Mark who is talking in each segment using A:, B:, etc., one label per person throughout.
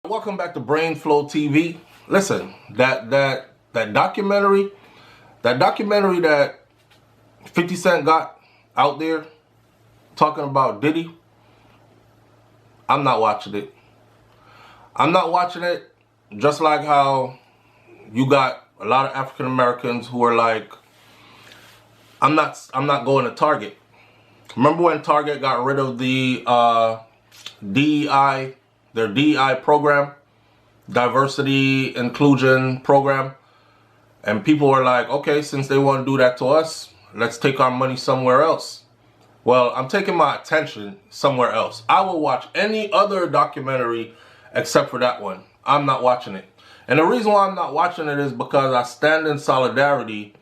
A: Welcome back to BrainFLoTv. Listen, that documentary that 50 Cent got out there talking about Diddy, I'm not watching it. I'm not watching it, just like how you got a lot of African Americans who are like, I'm not going to Target. Remember when Target got rid of the DEI, their DEI program, diversity inclusion program, and people were like, okay, since they want to do that to us, let's take our money somewhere else. Well, I'm taking my attention somewhere else. I will watch any other documentary except for that one. I'm not watching it. And the reason why I'm not watching it is because I stand in solidarity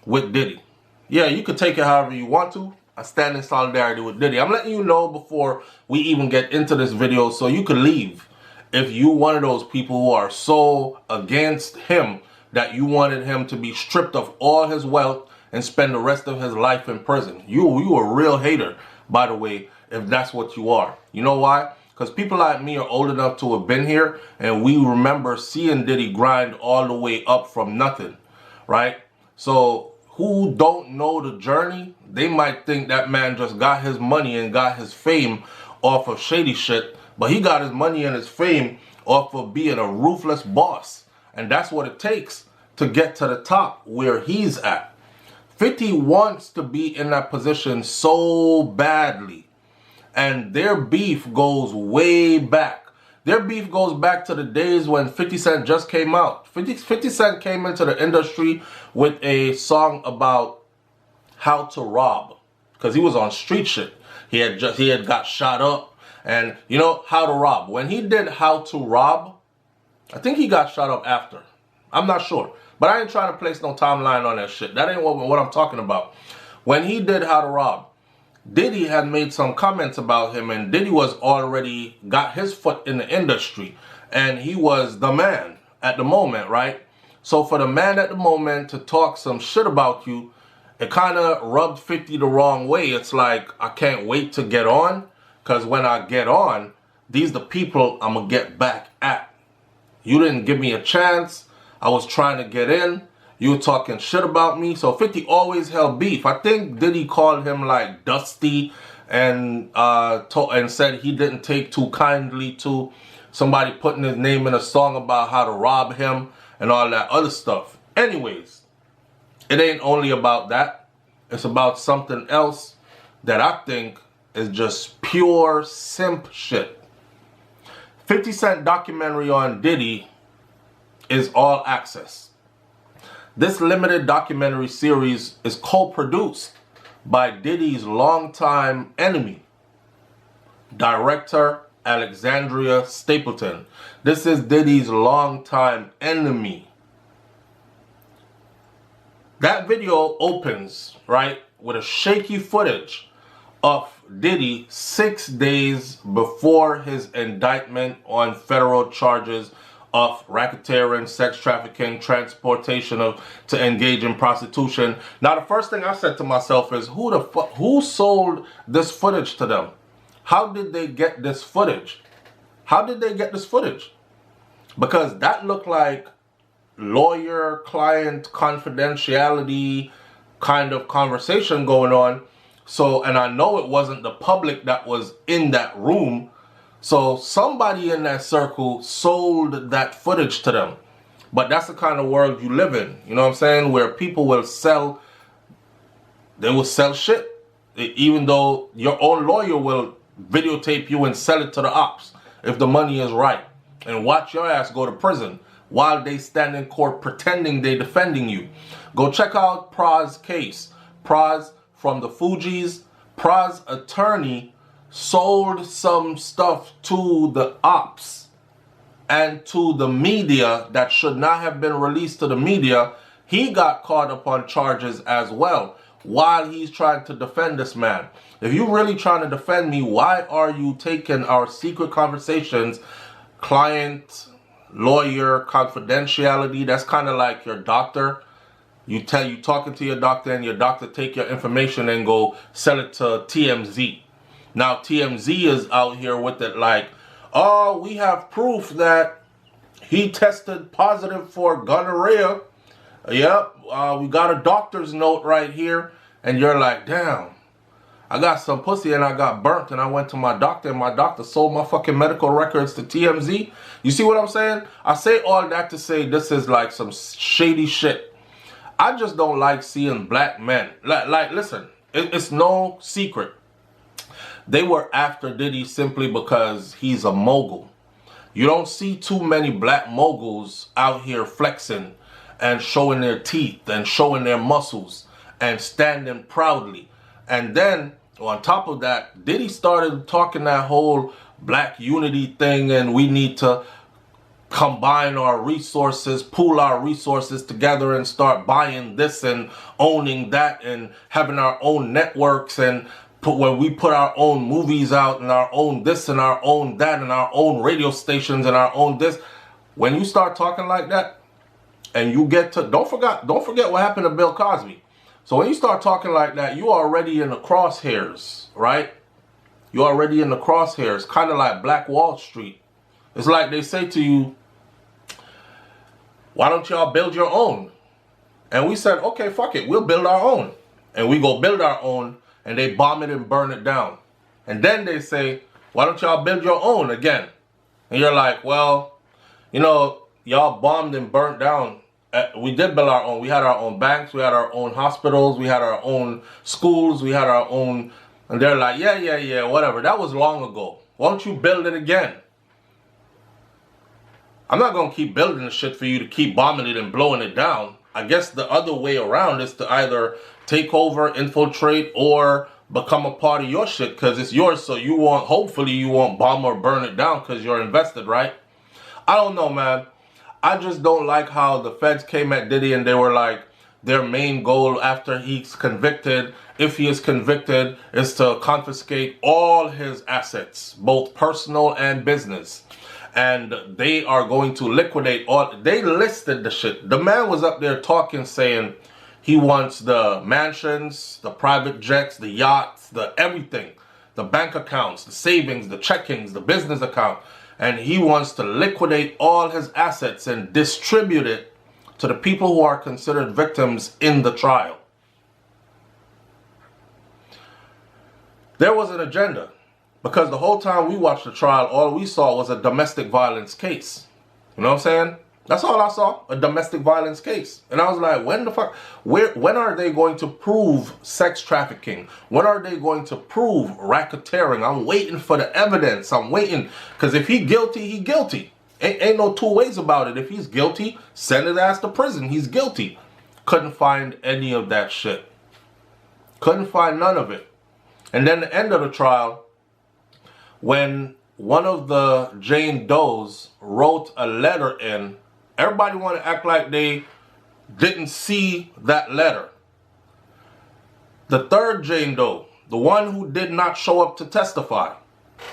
A: with Diddy. Yeah, you could take it however you want to. I stand in solidarity with Diddy. I'm letting you know before we even get into this video so you could leave if you one of those people who are so against him that you wanted him to be stripped of all his wealth and spend the rest of his life in prison. You a real hater, by the way, if that's what you are. You know why? Because people like me are old enough to have been here, and we remember seeing Diddy grind all the way up from nothing, right? So who don't know the journey, they might think that man just got his money and got his fame off of shady shit, but he got his money and his fame off of being a ruthless boss. And that's what it takes to get to the top where he's at. 50 wants to be in that position so badly. And their beef goes way back. Their beef goes back to the days when 50 Cent just came out. 50 Cent came into the industry with a song about how to rob, because he was on street shit. He had got shot up, and you know how to rob. When he did how to rob, I think he got shot up after. I'm not sure, but I ain't trying to place no timeline on that shit. That ain't what I'm talking about. When he did how to rob, Diddy had made some comments about him, and Diddy was already got his foot in the industry, and he was the man at the moment, right? So for the man at the moment to talk some shit about you, it kind of rubbed 50 the wrong way. It's like, I can't wait to get on, because when I get on, these the people I'm going to get back at. You didn't give me a chance. I was trying to get in. You were talking shit about me. So 50 always held beef. I think Diddy called him like Dusty and said he didn't take too kindly to somebody putting his name in a song about how to rob him and all that other stuff. Anyways, it ain't only about that. It's about something else that I think is just pure simp shit. 50 Cent documentary on Diddy is all access. This limited documentary series is co-produced by Diddy's longtime enemy, director Alexandria Stapleton. This is Diddy's longtime enemy. That video opens, right, with a shaky footage of Diddy 6 days before his indictment on federal charges of racketeering, sex trafficking, transportation to engage in prostitution. Now, the first thing I said to myself is, who sold this footage to them? How did they get this footage? How did they get this footage? Because that looked like lawyer-client confidentiality kind of conversation going on. So, and I know it wasn't the public that was in that room. So somebody in that circle sold that footage to them. But that's the kind of world you live in. You know what I'm saying? Where people will sell, they will sell shit. Even though your own lawyer will videotape you and sell it to the ops if the money is right. And watch your ass go to prison while they stand in court pretending they defending you. Go check out Praz's case. Praz from the Fugees. Praz's attorney sold some stuff to the ops and to the media that should not have been released to the media. He got caught up on charges as well while he's trying to defend this man. If you're really trying to defend me, why are you taking our secret conversations, client, lawyer, confidentiality? That's kind of like your doctor. You talking to your doctor, and your doctor take your information and go sell it to TMZ. Now TMZ is out here with it like, oh, we have proof that he tested positive for gonorrhea. Yep, we got a doctor's note right here. And you're like, damn, I got some pussy and I got burnt and I went to my doctor and my doctor sold my fucking medical records to TMZ. You see what I'm saying? I say all that to say this is like some shady shit. I just don't like seeing black men. Like listen, it's no secret. They were after Diddy simply because he's a mogul. You don't see too many black moguls out here flexing and showing their teeth and showing their muscles and standing proudly. And then on top of that, Diddy started talking that whole black unity thing, and we need to combine our resources, pool our resources together and start buying this and owning that and having our own networks, and when we put our own movies out and our own this and our own that and our own radio stations and our own this. When you start talking like that and you get to, don't forget what happened to Bill Cosby. So when you start talking like that, you are already in the crosshairs, right? You're already in the crosshairs, kind of like Black Wall Street. It's like they say to you, why don't y'all build your own? And we said, okay, fuck it, we'll build our own. And we go build our own, and they bomb it and burn it down. And then they say, why don't y'all build your own again? And you're like, well, you know, y'all bombed and burnt down. We did build our own. We had our own banks. We had our own hospitals. We had our own schools. We had our own. And they're like, yeah, whatever. That was long ago. Why don't you build it again? I'm not going to keep building the shit for you to keep bombing it and blowing it down. I guess the other way around is to either take over, infiltrate, or become a part of your shit because it's yours. So you won't, hopefully you won't bomb or burn it down because you're invested, right? I don't know, man. I just don't like how the feds came at Diddy and they were like, their main goal after he's convicted, if he is convicted, is to confiscate all his assets, both personal and business. And they are going to liquidate all. They listed the shit. The man was up there talking, saying he wants the mansions, the private jets, the yachts, the everything, the bank accounts, the savings, the checkings, the business account. And he wants to liquidate all his assets and distribute it to the people who are considered victims in the trial. There was an agenda. Because the whole time we watched the trial, all we saw was a domestic violence case. You know what I'm saying? That's all I saw, a domestic violence case. And I was like, when the fuck, when are they going to prove sex trafficking? When are they going to prove racketeering? I'm waiting for the evidence. I'm waiting. Because if he guilty, he guilty. Ain't no two ways about it. If he's guilty, send his ass to prison. He's guilty. Couldn't find any of that shit. Couldn't find none of it. And then the end of the trial, when one of the Jane Does wrote a letter in, everybody want to act like they didn't see that letter. The third Jane Doe, the one who did not show up to testify.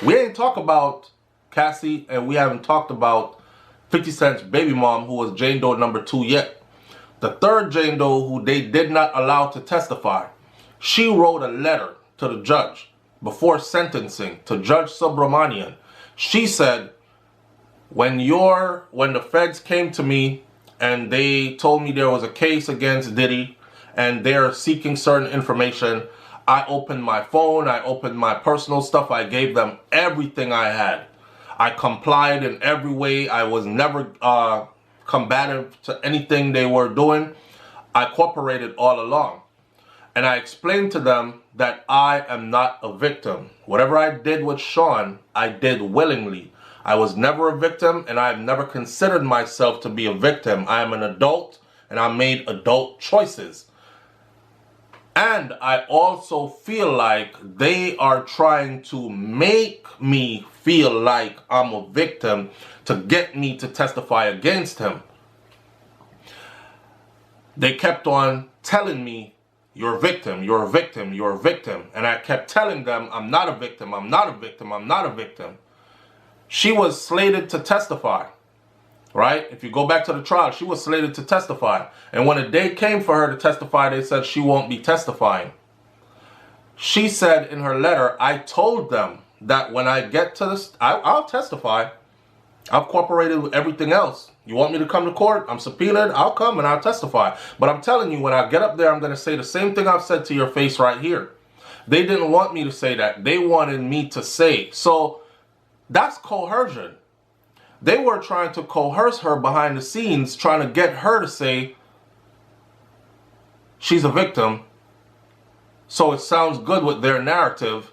A: We ain't talk about Cassie, and we haven't talked about 50 Cent's baby mom, who was Jane Doe number 2 yet. The third Jane Doe, who they did not allow to testify, she wrote a letter to the judge before sentencing, to Judge Subramanian. She said, when the feds came to me and they told me there was a case against Diddy and they're seeking certain information, I opened my phone, I opened my personal stuff, I gave them everything I had. I complied in every way. I was never combative to anything they were doing. I cooperated all along. And I explained to them that I am not a victim. Whatever I did with Sean, I did willingly. I was never a victim, and I have never considered myself to be a victim. I am an adult, and I made adult choices. And I also feel like they are trying to make me feel like I'm a victim to get me to testify against him. They kept on telling me, you're a victim, you're a victim, you're a victim. And I kept telling them, I'm not a victim, I'm not a victim, I'm not a victim. She was slated to testify, right? If you go back to the trial, she was slated to testify. And when the day came for her to testify, they said she won't be testifying. She said in her letter, I told them that when I get to this, I'll testify. I've cooperated with everything else. You want me to come to court? I'm subpoenaed. I'll come and I'll testify. But I'm telling you, when I get up there, I'm going to say the same thing I've said to your face right here. They didn't want me to say that. They wanted me to say. So that's coercion. They were trying to coerce her behind the scenes, trying to get her to say she's a victim. So it sounds good with their narrative.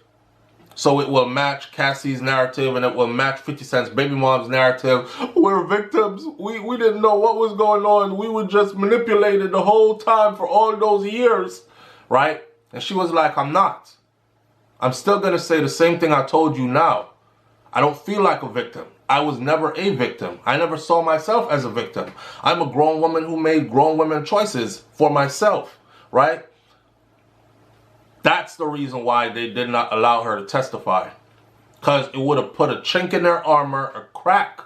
A: So it will match Cassie's narrative and it will match 50 Cent's baby mom's narrative. We're victims. We didn't know what was going on. We were just manipulated the whole time for all those years. Right? And she was like, I'm not. I'm still going to say the same thing I told you now. I don't feel like a victim. I was never a victim. I never saw myself as a victim. I'm a grown woman who made grown women choices for myself. Right? That's the reason why they did not allow her to testify. Because it would have put a chink in their armor, a crack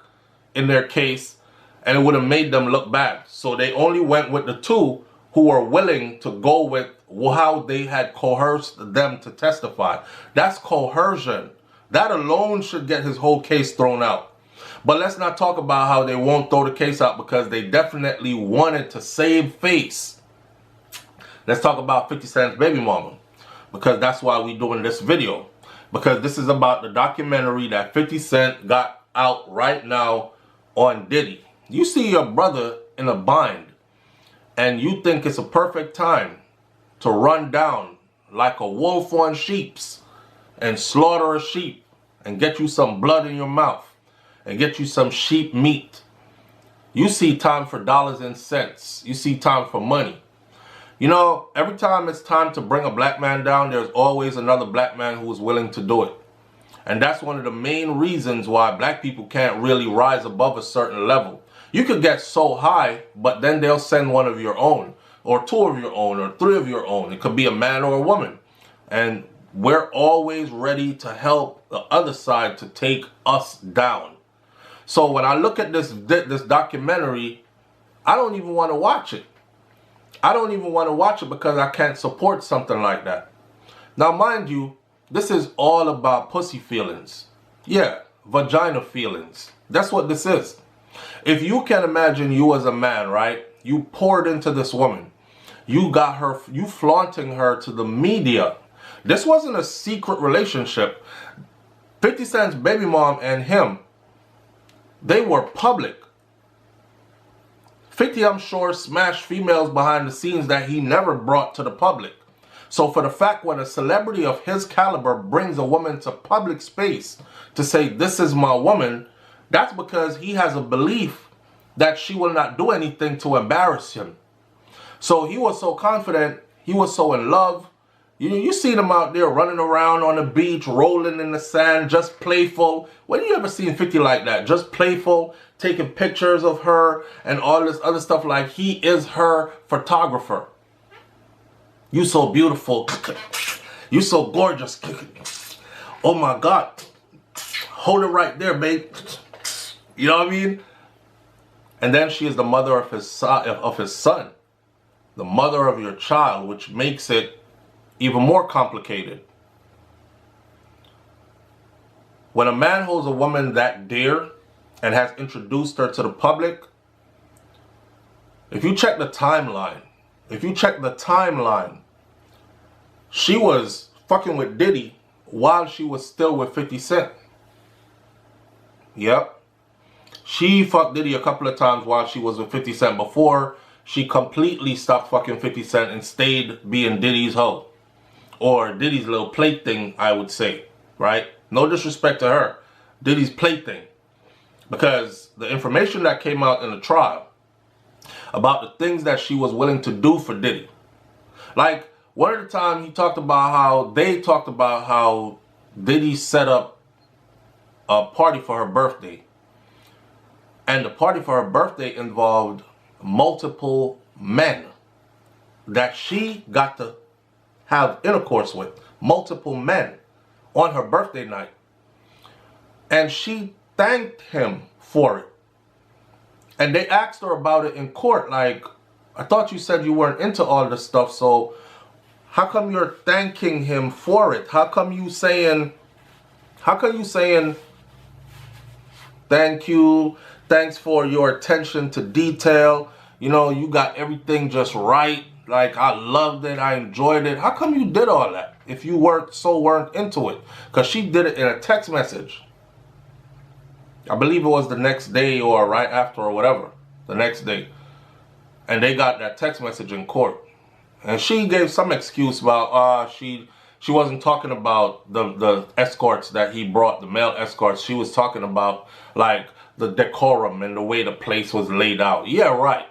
A: in their case, and it would have made them look bad. So they only went with the two who were willing to go with how they had coerced them to testify. That's coercion. That alone should get his whole case thrown out. But let's not talk about how they won't throw the case out because they definitely wanted to save face. Let's talk about 50 Cent's baby mama. Because that's why we're doing this video. Because this is about the documentary that 50 Cent got out right now on Diddy. You see your brother in a bind and you think it's a perfect time to run down like a wolf on sheeps and slaughter a sheep and get you some blood in your mouth and get you some sheep meat. You see time for dollars and cents. You see time for money. You know, every time it's time to bring a black man down, there's always another black man who is willing to do it. And that's one of the main reasons why black people can't really rise above a certain level. You could get so high, but then they'll send one of your own, or two of your own, or three of your own. It could be a man or a woman. And we're always ready to help the other side to take us down. So when I look at this documentary, I don't even want to watch it. I don't even want to watch it because I can't support something like that. Now, mind you, this is all about pussy feelings. Yeah, vagina feelings. That's what this is. If you can imagine you as a man, right? You poured into this woman. You got her, you flaunting her to the media. This wasn't a secret relationship. 50 Cent's baby mom and him, they were public. 50, I'm sure, smashed females behind the scenes that he never brought to the public. So for the fact when a celebrity of his caliber brings a woman to public space to say, this is my woman, that's because he has a belief that she will not do anything to embarrass him. So he was so confident, he was so in love. You seen him out there running around on the beach, rolling in the sand, just playful. When you ever seen 50 like that? Just playful, taking pictures of her and all this other stuff like he is her photographer. You so beautiful. You so gorgeous. Oh my God. Hold it right there, babe. You know what I mean? And then she is the mother of his son. The mother of your child, which makes it even more complicated. When a man holds a woman that dear and has introduced her to the public, if you check the timeline, she was fucking with Diddy while she was still with 50 Cent. Yep. She fucked Diddy a couple of times while she was with 50 Cent before she completely stopped fucking 50 Cent and stayed being Diddy's hoe. Or Diddy's little plaything, I would say, right? No disrespect to her. Diddy's plaything. Because the information that came out in the trial about the things that she was willing to do for Diddy. Like, one of the times they talked about how Diddy set up a party for her birthday. And the party for her birthday involved multiple men that she got to have intercourse with. Multiple men on her birthday night. And she thanked him for it. And they asked her about it in court. Like, I thought you said you weren't into all this stuff, so how come you're thanking him for it? How come you saying How come you saying, thank you, thanks for your attention to detail, you know, you got everything just right, like I loved it, I enjoyed it. How come you did all that if you weren't into it? Because she did it in a text message. I believe it was the next day or right after or whatever, the next day. And they got that text message in court. And she gave some excuse about she wasn't talking about the escorts that he brought, the male escorts. She was talking about like the decorum and the way the place was laid out. Yeah, right.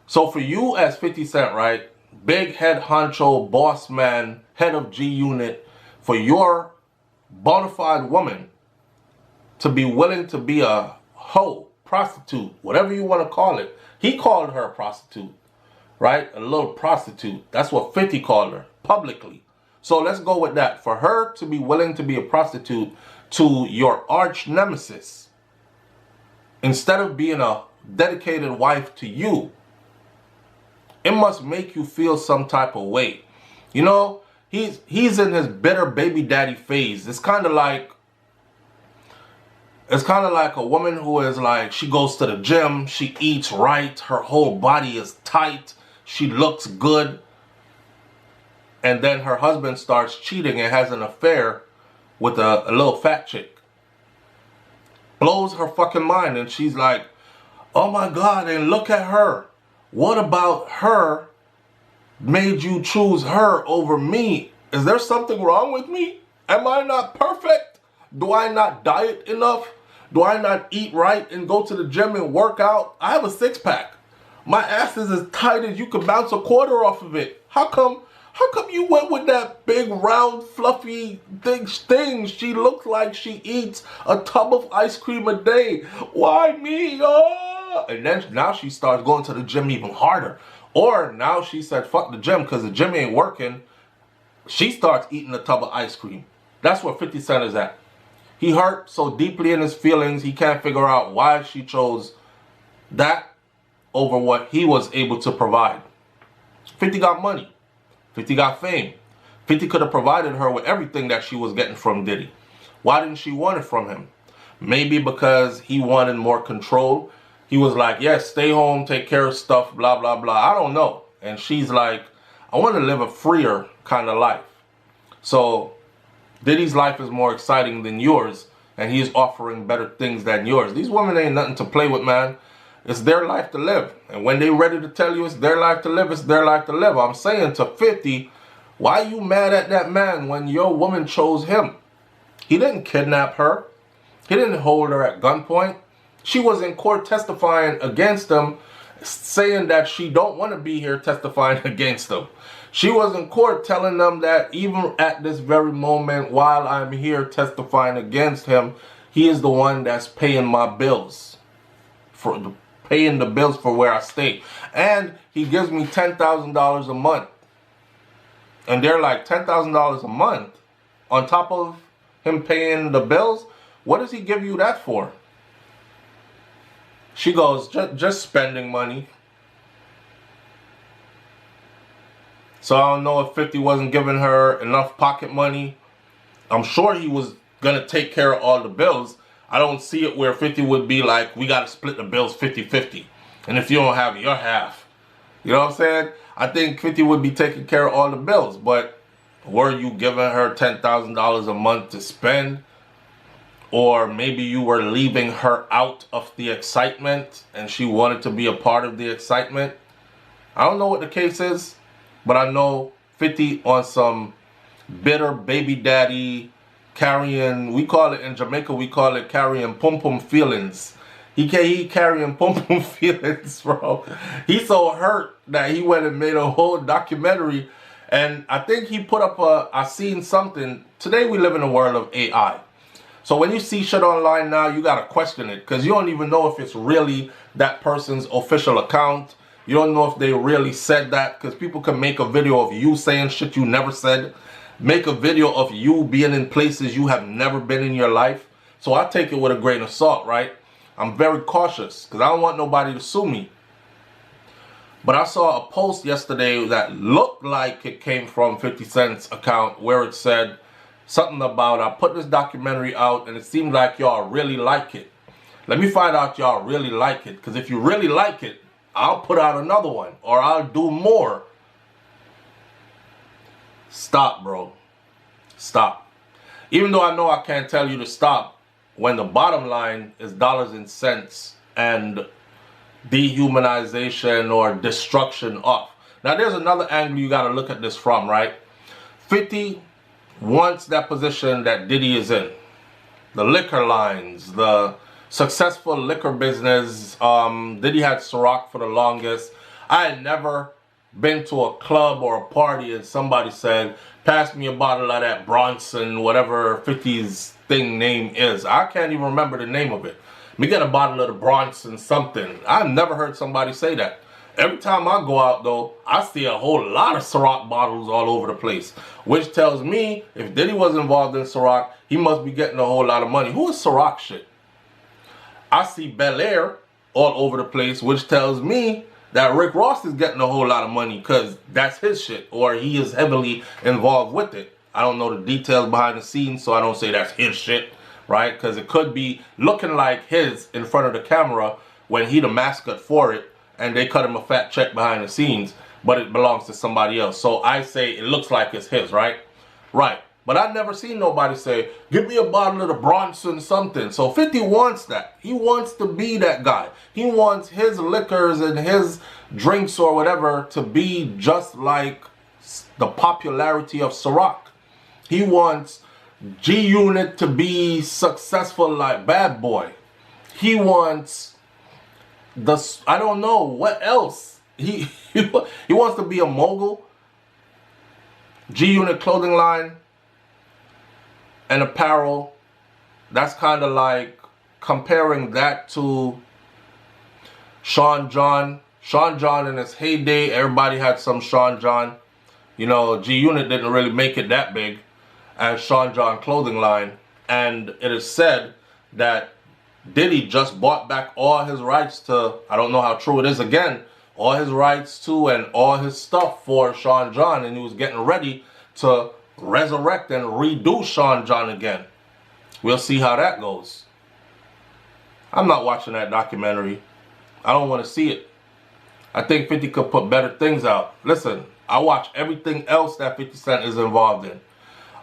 A: So for you as 50 Cent, right, big head honcho, boss man, head of G Unit, for your bona fide woman to be willing to be a hoe, prostitute, whatever you want to call it. He called her a prostitute, right? A little prostitute. That's what 50 called her, publicly. So let's go with that. For her to be willing to be a prostitute to your arch nemesis, instead of being a dedicated wife to you, it must make you feel some type of way. You know, he's in his bitter baby daddy phase. It's kind of like a woman who is like, she goes to the gym, she eats right, her whole body is tight, she looks good, and then her husband starts cheating and has an affair with a little fat chick. Blows her fucking mind, and she's like, oh my God, and look at her. What about her made you choose her over me? Is there something wrong with me? Am I not perfect? Do I not diet enough? Do I not eat right and go to the gym and work out? I have a six-pack. My ass is as tight as you could bounce a quarter off of it. How come you went with that big, round, fluffy thing? She looks like she eats a tub of ice cream a day. Why me? Oh! And then now she starts going to the gym even harder. Or now she said, fuck the gym because the gym ain't working. She starts eating a tub of ice cream. That's where 50 Cent is at. He hurt so deeply in his feelings, he can't figure out why she chose that over what he was able to provide. 50 got money. 50 got fame. 50 could have provided her with everything that she was getting from Diddy. Why didn't she want it from him? Maybe because he wanted more control. He was like, yes, stay home, take care of stuff, blah, blah, blah. I don't know. And she's like, I want to live a freer kind of life. So Diddy's life is more exciting than yours, and he's offering better things than yours. These women ain't nothing to play with, man. It's their life to live. And when they're ready to tell you it's their life to live, it's their life to live. I'm saying to 50, why you mad at that man when your woman chose him? He didn't kidnap her. He didn't hold her at gunpoint. She was in court testifying against him, saying that she don't want to be here testifying against him. She was in court telling them that even at this very moment while I'm here testifying against him, he is the one that's paying my bills, paying the bills for where I stay. And he gives me $10,000 a month. And they're like, $10,000 a month on top of him paying the bills? What does he give you that for? She goes, just spending money. So I don't know if 50 wasn't giving her enough pocket money. I'm sure he was going to take care of all the bills. I don't see it where 50 would be like, we got to split the bills 50-50. And if you don't have your half. You know what I'm saying? I think 50 would be taking care of all the bills. But were you giving her $10,000 a month to spend? Or maybe you were leaving her out of the excitement and she wanted to be a part of the excitement. I don't know what the case is. But I know 50 on some bitter baby daddy carrying, we call it in Jamaica, we call it carrying pum-pum feelings. He carrying pum-pum feelings, bro. He's so hurt that he went and made a whole documentary. And I think he put up I seen something. Today we live in a world of AI. So when you see shit online now, you got to question it. Because you don't even know if it's really that person's official account. You don't know if they really said that, because people can make a video of you saying shit you never said. Make a video of you being in places you have never been in your life. So I take it with a grain of salt, right? I'm very cautious because I don't want nobody to sue me. But I saw a post yesterday that looked like it came from 50 Cent's account where it said something about I put this documentary out and it seems like y'all really like it. Let me find out y'all really like it, because if you really like it, I'll put out another one or I'll do more. Stop, bro. Stop. Even though I know I can't tell you to stop when the bottom line is dollars and cents and dehumanization or destruction of. Now there's another angle you got to look at this from, right? 50 wants that position that Diddy is in. The liquor lines, the successful liquor business. Diddy had Ciroc for the longest. I had never been to a club or a party and somebody said, pass me a bottle of that Bronson, whatever 50's thing name is. I can't even remember the name of it. Me get a bottle of the Bronson something. I've never heard somebody say that. Every time I go out though, I see a whole lot of Ciroc bottles all over the place. Which tells me, if Diddy was involved in Ciroc, he must be getting a whole lot of money. Who is Ciroc shit? I see Bel Air all over the place, which tells me that Rick Ross is getting a whole lot of money because that's his shit, or he is heavily involved with it. I don't know the details behind the scenes, so I don't say that's his shit, right? Because it could be looking like his in front of the camera when he the mascot for it, and they cut him a fat check behind the scenes, but it belongs to somebody else. So I say it looks like it's his, right? Right. But I've never seen nobody say, give me a bottle of the Bronson something. So 50 wants that. He wants to be that guy. He wants his liquors and his drinks or whatever to be just like the popularity of Ciroc. He wants G-Unit to be successful like Bad Boy. He wants I don't know what else. He wants to be a mogul. G-Unit clothing line and apparel. That's kind of like comparing that to Sean John. Sean John in his heyday, everybody had some Sean John. You know, G-Unit didn't really make it that big as Sean John clothing line. And it is said that Diddy just bought back all his rights to, I don't know how true it is again, all his rights to and all his stuff for Sean John, and he was getting ready to resurrect and redo Sean John again. We'll see how that goes. I'm not watching that documentary. I don't want to see it. I think 50 could put better things out. Listen, I watch everything else that 50 Cent is involved in.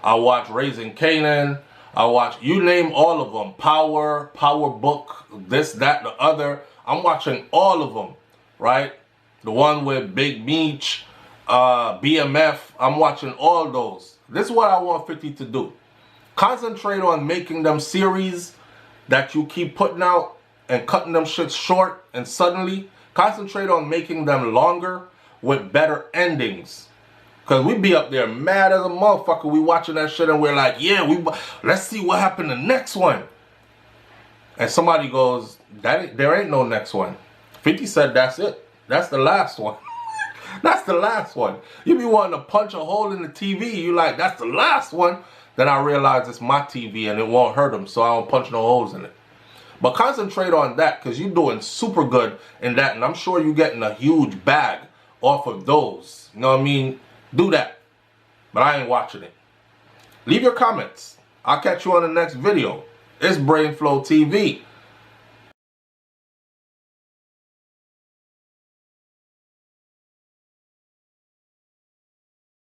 A: I watch Raising Kanan. I watch, you name all of them. Power Book, this, that, the other. I'm watching all of them, right? The one with Big Meech, BMF. I'm watching all those. This is what I want 50 to do. Concentrate on making them series that you keep putting out and cutting them shit short and suddenly. Concentrate on making them longer with better endings. Because we be up there mad as a motherfucker. We watching that shit and we're like, yeah, let's see what happened the next one. And somebody goes, there ain't no next one. 50 said that's it. That's the last one. That's the last one. You be wanting to punch a hole in the TV. You like, that's the last one. Then I realize it's my TV and it won't hurt them, so I don't punch no holes in it. But concentrate on that because you're doing super good in that. And I'm sure you're getting a huge bag off of those. You know what I mean? Do that. But I ain't watching it. Leave your comments. I'll catch you on the next video. It's BrainFLoTv.